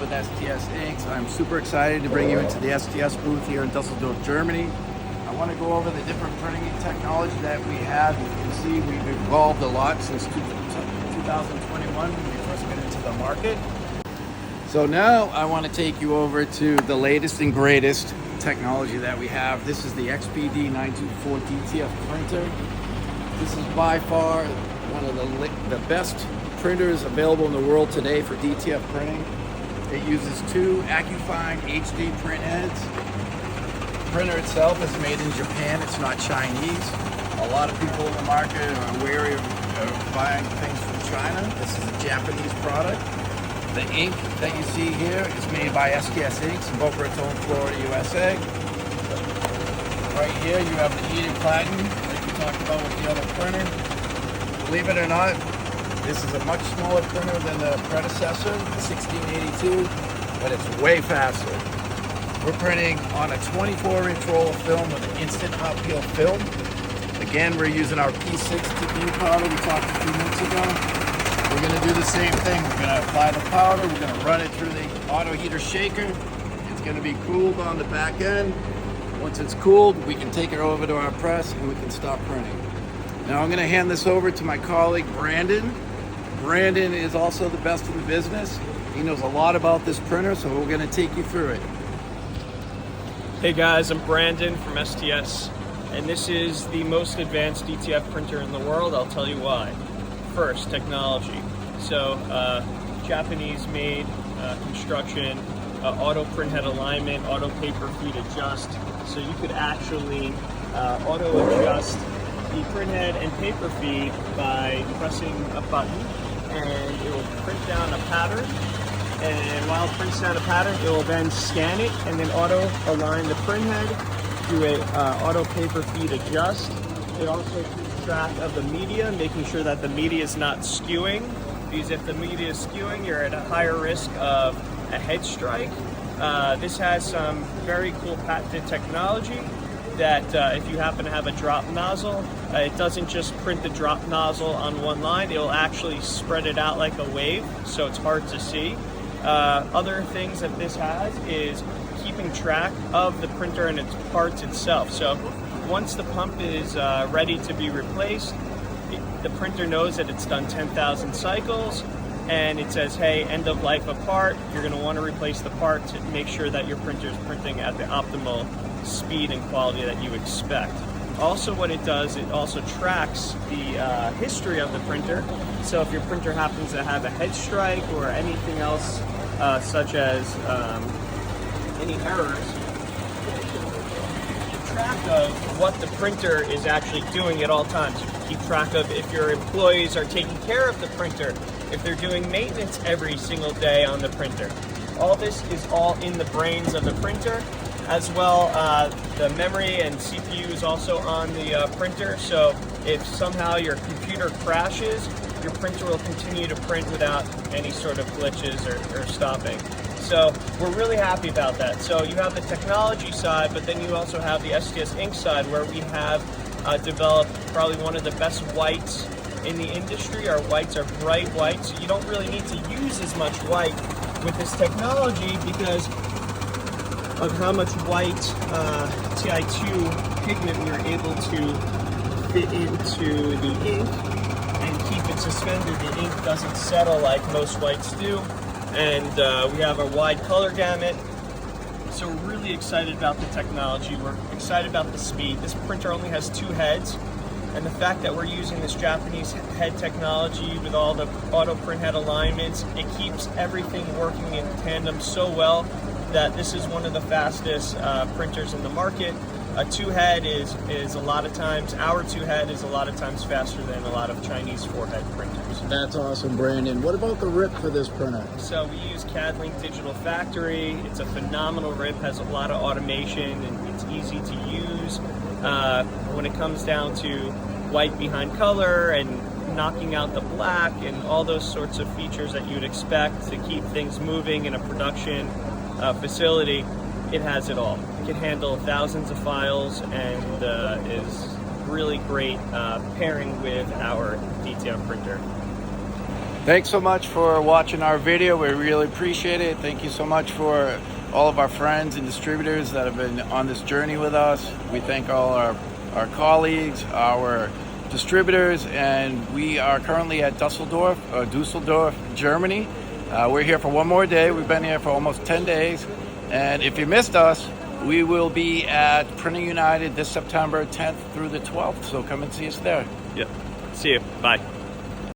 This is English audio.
with STS Inks. I'm super excited to bring you into the STS booth here in Dusseldorf, Germany. I want to go over the different printing technology that we have. You can see we've evolved a lot since 2021 when we first got into the market. So now I want to take you over to the latest and greatest technology that we have. This is the XPD-924 DTF printer. This is by far one of the best printers available in the world today for DTF printing. It uses two AccuFine HD print heads. The printer itself is made in Japan, it's not Chinese. A lot of people in the market are wary of buying things from China. This is a Japanese product. The ink that you see here is made by STS Inks in Boca Raton, Florida, USA. Right here you have the heated platinum, like we talked about with the other printer. Believe it or not, this is a much smaller printer than the predecessor, the 1682, but it's way faster. We're printing on a 24-inch roll of film with an instant hot peel film. Again, we're using our P6 TPU powder we talked a few minutes ago. We're going to do the same thing. We're going to apply the powder, we're going to run it through the auto heater shaker. It's going to be cooled on the back end. Once it's cooled, we can take it over to our press and we can stop printing. Now I'm going to hand this over to my colleague Brandon. Brandon is also the best in the business. He knows a lot about this printer, so we're going to take you through it. Hey guys, I'm Brandon from STS, and this is the most advanced DTF printer in the world. I'll tell you why. First, technology. So, Japanese made construction, auto printhead alignment, auto paper feed adjust, so you could actually auto adjust the printhead and paper feed by pressing a button, and it will print down a pattern, and while it prints down a pattern, it will then scan it and then auto align the printhead through a auto paper feed adjust. It also keeps track of the media, making sure that the media is not skewing, because if the media is skewing, you're at a higher risk of a head strike. This has some very cool patented technology that if you happen to have a drop nozzle, it doesn't just print the drop nozzle on one line, it'll actually spread it out like a wave, so it's hard to see. Other things that this has is keeping track of the printer and its parts itself. So once the pump is ready to be replaced, the printer knows that it's done 10,000 cycles, and it says, hey, end of life of part, you're going to want to replace the part to make sure that your printer is printing at the optimal speed and quality that you expect. Also, what it does, it also tracks the history of the printer. So if your printer happens to have a head strike or anything else, such as any errors, keep track of what the printer is actually doing at all times. You can keep track of if your employees are taking care of the printer, if they're doing maintenance every single day on the printer. All this is all in the brains of the printer. As well, the memory and CPU is also on the printer, so if somehow your computer crashes, your printer will continue to print without any sort of glitches or stopping. So we're really happy about that. So you have the technology side, but then you also have the STS Ink side, where we have developed probably one of the best whites in the industry. Our whites are bright white, so you don't really need to use as much white with this technology because of how much white TI2 pigment we are able to fit into the ink and keep it suspended. The ink doesn't settle like most whites do, and we have a wide color gamut. So we're really excited about the technology. We're excited about the speed. This printer only has two heads, and the fact that we're using this Japanese head technology with all the auto printhead alignments, it keeps everything working in tandem so well that this is one of the fastest printers in the market. A two-head is a lot of times, our two-head is a lot of times faster than a lot of Chinese four-head printers. That's awesome, Brandon. What about the RIP for this printer? So we use CAD-Link Digital Factory. It's a phenomenal RIP, has a lot of automation, and it's easy to use. When it comes down to white behind color and knocking out the black and all those sorts of features that you would expect to keep things moving in a production facility, it has it all. It can handle thousands of files and is really great pairing with our DTF printer. Thanks so much for watching our video. We really appreciate it. Thank you so much for all of our friends and distributors that have been on this journey with us. We thank all our colleagues, our distributors, and we are currently at Dusseldorf, Germany. We're here for one more day. We've been here for almost 10 days. And if you missed us, we will be at Printing United this September 10th through the 12th. So come and see us there. Yep. See you. Bye.